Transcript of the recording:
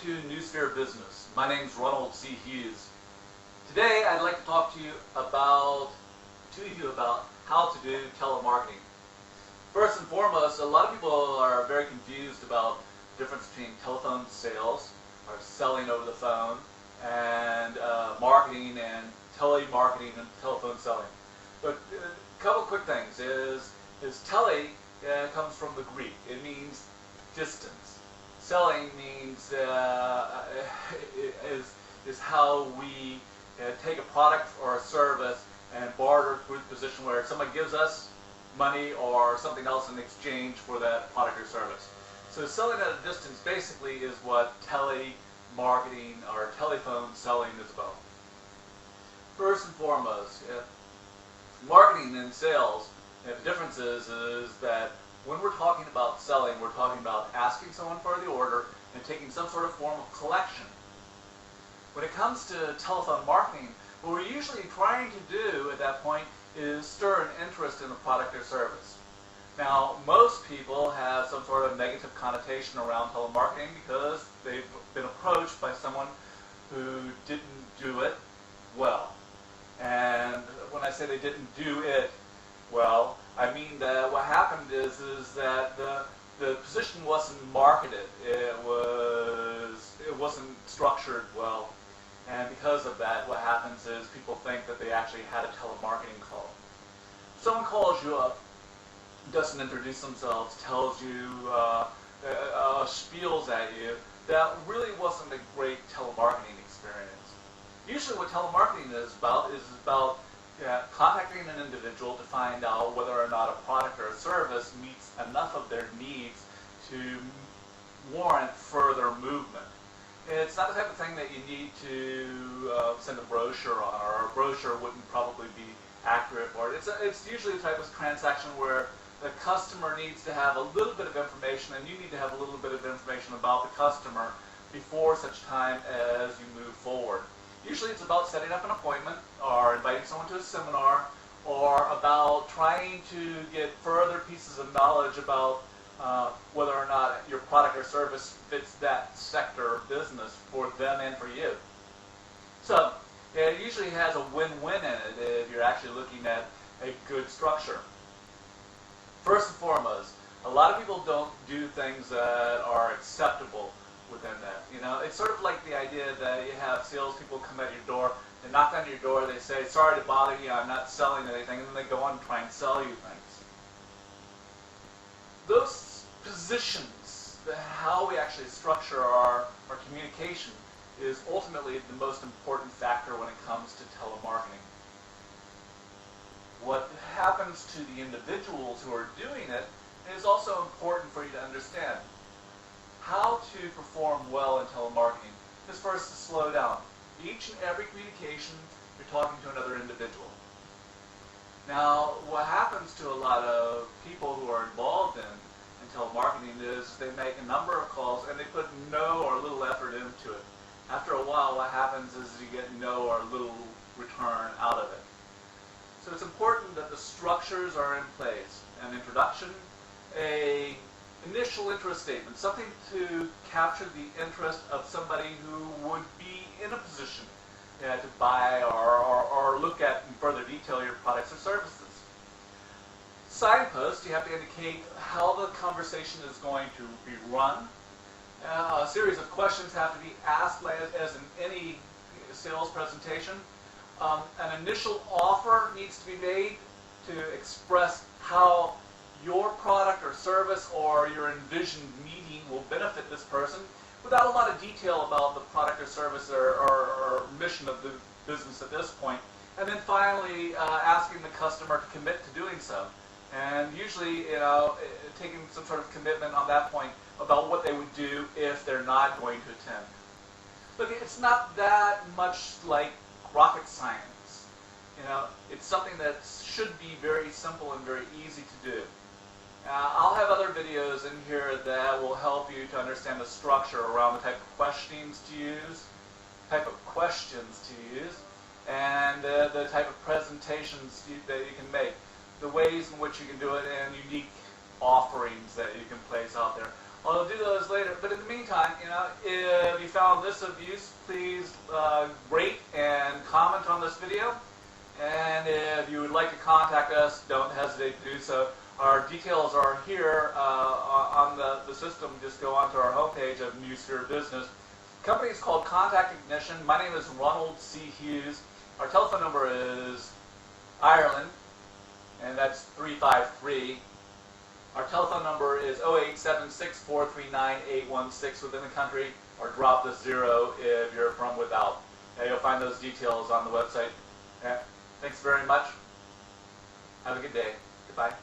to Newsphere Business. My name is Ronald C. Hughes. Today I'd like to talk to you about how to do telemarketing. First and foremost, a lot of people are very confused about the difference between telephone sales, or selling over the phone, and marketing and telemarketing and telephone selling. But a couple quick things is tele comes from the Greek. It means distance. Selling means is how we take a product or a service and barter through the position where someone gives us money or something else in exchange for that product or service. So selling at a distance basically is what telemarketing or telephone selling is about. First and foremost, marketing and sales, the difference is that when we're talking about selling, we're talking about asking someone for the order and taking some sort of form of collection. When it comes to telephone marketing, what we're usually trying to do at that point is stir an interest in the product or service. Now, most people have some sort of negative connotation around telemarketing because they've been approached by someone who didn't do it well. And when I say they didn't do it well, I mean that what happened is that the position wasn't marketed. It wasn't structured well. And because of that, what happens is people think that they actually had a telemarketing call. Someone calls you up, doesn't introduce themselves, tells you, spiels at you, that really wasn't a great telemarketing experience. Usually what telemarketing is about contacting an individual to find out whether or not a product or a service meets enough of their needs to warrant further movement. It's not the type of thing that you need to send a brochure on, or a brochure wouldn't probably be accurate for it. It's usually the type of transaction where the customer needs to have a little bit of information, and you need to have a little bit of information about the customer before such time as you move forward. Usually it's about setting up an appointment, or inviting someone to a seminar, or about trying to get further pieces of knowledge about whether or not your product or service fits that sector of business for them and for you. So it usually has a win-win in it if you're actually looking at a good structure. First and foremost, a lot of people don't do things that are acceptable within that. You know, it's sort of like the idea that you have salespeople come at your door, they knock on your door, they say, "Sorry to bother you, I'm not selling anything," and then they go on and try and sell you things. Those positions, how we actually structure our communication, is ultimately the most important factor when it comes to telemarketing. What happens to the individuals who are doing it is also important for you to understand. How to perform well in telemarketing is first to slow down. Each and every communication, you're talking to another individual. Now, what happens to a lot of people who are involved in telemarketing is they make a number of calls and they put no or little effort into it. After a while, what happens is you get no or little return out of it. So it's important that the structures are in place. An introduction, an initial interest statement, something to capture the interest of somebody who would be in a position to buy or look at in further detail your products or services. Signpost, you have to indicate how the conversation is going to be run. A series of questions have to be asked as in any sales presentation. An initial offer needs to be made to express how your product or service or your envisioned meeting will benefit this person, without a lot of detail about the product or service or mission of the business at this point. And then finally, asking the customer to commit to doing so. And usually, taking some sort of commitment on that point about what they would do if they're not going to attend. Look, it's not that much like rocket science. It's something that should be very simple and very easy to do. I'll have other videos in here that will help you to understand the structure around the type of questions to use, and the type of presentations that you can make, the ways in which you can do it, and unique offerings that you can place out there. We'll do those later. But in the meantime, if you found this of use, please rate and comment on this video. And if you would like to contact us, don't hesitate to do so. Our details are here on the system. Just go onto our homepage of New Sphere Business. The company is called Contact Ignition. My name is Ronald C. Hughes. Our telephone number is Ireland, and that's 353. Our telephone number is 0876-439-816 within the country, or drop the 0 if you're from without. You'll find those details on the website. Thanks very much. Have a good day. Goodbye.